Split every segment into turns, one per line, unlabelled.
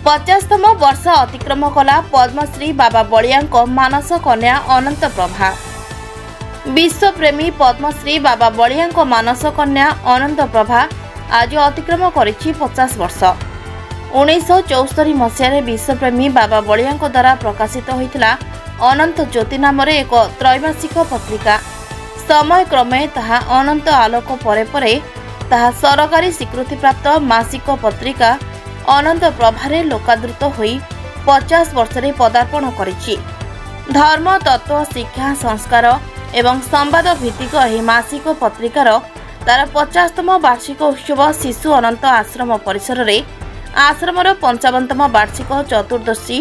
50तम वर्ष अतिक्रम कला पद्मश्री बाबा बलिया मानस कन्या अनंत प्रभा। विश्वप्रेमी पद्मश्री बाबा बलिया मानस कन्या अनंत प्रभा आज अतिक्रम करिछि 50 वर्ष। 1974 मसीह विश्वप्रेमी बाबा बलिया द्वारा प्रकाशित होइतिला अनंत ज्योति नाम एक त्रैमासिक पत्रिका। समय क्रमे ताहा अनंत आलोक परे परे ताहा सरकारी स्वीकृति प्राप्त मासिक पत्रिका अनंत प्रभारे लोकादृत होई 50 वर्ष रे पदार्पण करिछि। धर्म तत्व शिक्षा संस्कार एवं संवाद भित्तिक एही मासिक पत्रिकार तार 50तम वार्षिक उत्सव शिशु अनंत आश्रम परिसर रे आश्रमर 55तम वार्षिक चतुर्दशी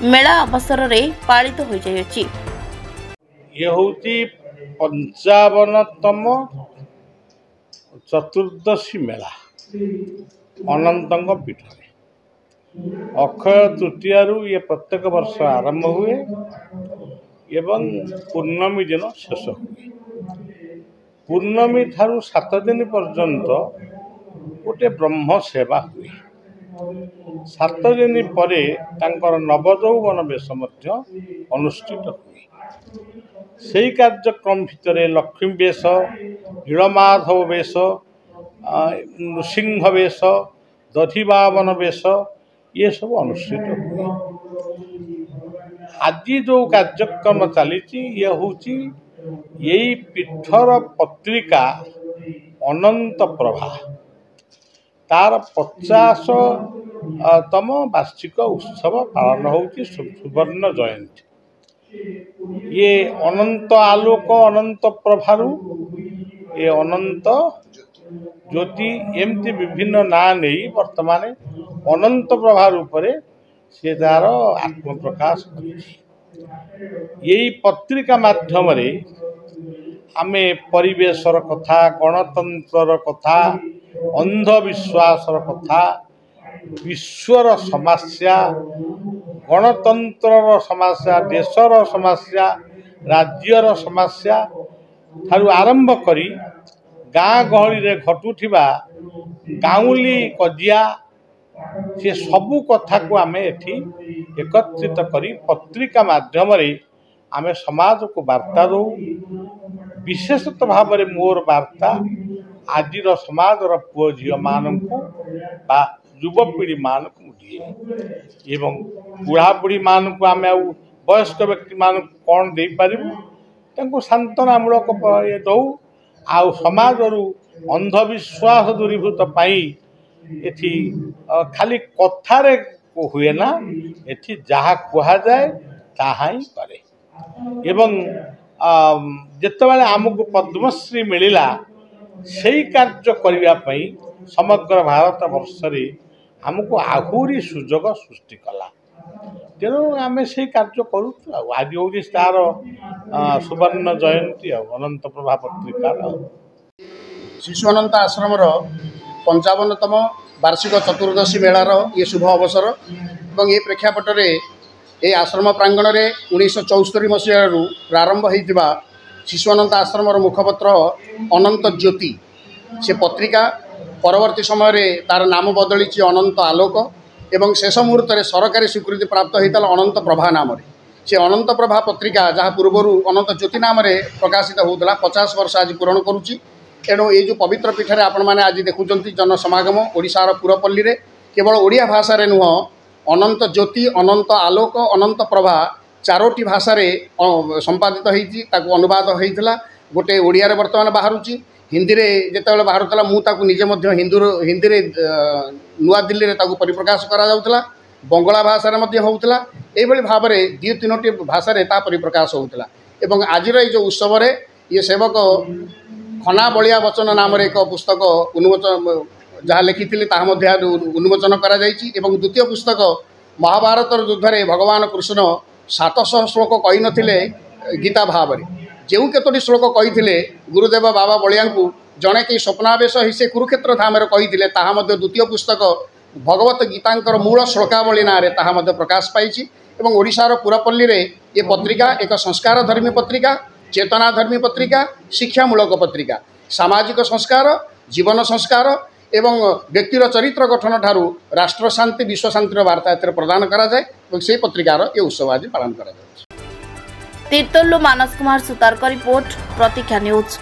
मेला अवसर रे पालित हो जायछि।
ये होती 55तम चतुर्दशी मेला अनंतंग पीठ। अक्षय तृतीयारू ये प्रत्येक वर्ष आरंभ हुए एवं पूर्णमी दिन शेष हुए। पूर्णमी ठारू 7 दिन पर्यंत गोटे ब्रह्म सेवा हुए। 7 दिन परे तांकर नवजौवन बेश अनुष्ठित हुए। से कार्यक्रम भितर लक्ष्मी बेश, नीलमाधव बेश, नृसिंह बेश, दधिबावन बेश ये सब अनुष्ठित हुए। आज जो कार्यक्रम चली ये हूँ यही पीठर पत्रिका अनंत प्रभा तार 50तम वार्षिक उत्सव पालन होती सुवर्ण जयंती। ये अनंत आलोक अनंत प्रभारू ये अनंत ज्योति एमती विभिन्न ना नहीं वर्तमान अनंत प्रभा रूप से तार आत्म प्रकाश यही पत्रिका माध्यम आमे परिवेशर कथा, गणतंत्र कथा, अंधविश्वासर कथा, विश्वर समस्या, गणतंत्र समस्या, देशर समस्या, राज्यर समस्या ठारू आरंभ करी गाँ गहली रे घटुथिबा गाउली कजिया से सबू कथा को आमे एठी एकत्रित करी पत्रिका माध्यम आमे समाज को वार्ता दो। विशेषतः भाव में मोर वार्ता आजिर समाजर पुओ झील मानू बा युवपीढ़ी मान दिए एवं बुढ़ा बुढ़ी मान को आम वयस्क व्यक्ति मान कौन दे पारू सांत्वनामूलक ये दौ आ समाजर अंधविश्वास दूरीभूत पाई एठी खाली कथारे हुए ना एठी जहाँ कह जाए ताहा ही करे। एवं जेतेबाला आमको पद्मश्री मिलिला सेही कार्य करने समग्र भारत वर्ष रे आमको आहुरी सुजोग सृष्टि कला। तेणु आम से कार्य करूँ। आज हूँ तार सुवर्ण जयंती अनंत प्रभा पत्रिकार
शिशु अनंत आश्रम 55तम वार्षिक चतुर्दशी मेलार ये शुभ अवसर और ये प्रेक्षापट ये आश्रम प्रांगण में 1974 मसीह प्रारंभ होता शिशु अनंत आश्रम मुखपत्र अनंत ज्योति से पत्रिका परवर्ती समय तार नाम बदली अनंत आलोक एवं शेष मुहूर्त में सरकारी स्वीकृति प्राप्त होता अनंत प्रभा नाम से अनंत प्रभा पत्रिका जहाँ पूर्वर अनंत ज्योति नाम प्रकाशित होता 50 वर्ष आज पूरण करुच्ची। एणु ये जो पवित्र पीठर आपण मैंने आज देखुं जनसमागम ओडिशार पुरपल्ली रे केवल ओडिया भाषा रे नुह अनंत ज्योति अनंत आलोक अनंत प्रभा 4टी भाषा संपादित होती अनुवाद होता गोटे ओडिया रे वर्तमान बाहरुची हिंदी रे जेतेबेले बाहरुतला मु ताकू निजे मध्य हिंदी रे नुआ दिल्ली रे ताकू परिप्रकाश करा जाउतला बंगला भाषा रे मध्य होउतला एभली भाव रे 2-3टी भाषा रे ता परिप्रकाश होउतला। एवं आजिर ये जो उत्सव रे ये सेवक खना बलिया वचन नाम एक पुस्तक उन्मोचन जहाँ लिखी उन्मोचन करा जायछि। एवं द्वितीय पुस्तक महाभारत युद्ध रे भगवान कृष्ण 700 श्लोक कही नथिले गीता भाव में जो केतोटी श्लोक कही गुरुदेव बाबा बलिया जड़े कि स्वप्नावेश ही से कुरुक्षेत्र धाम कही द्वितीय पुस्तक भगवत गीतांकर मूल श्लोकावली ना ताहा प्रकाश पाई। एवं ओडिशार पुरपल्ली रे ये पत्रिका एक संस्कार धर्मी पत्रिका, चेतना धर्मी पत्रिका, शिक्षामूलक पत्रिका, सामाजिक संस्कार, जीवन संस्कार एवं व्यक्तिर चरित्र गठन ठारू राष्ट्र शांति विश्व शांतिर वार्ता एथरे प्रदान करा जाए और से पत्रिकार ये उत्सव आज पालन करा जाए।
तीर्तोल्लु मानस कुमार सुतारक रिपोर्ट प्रतीक्षा न्यूज।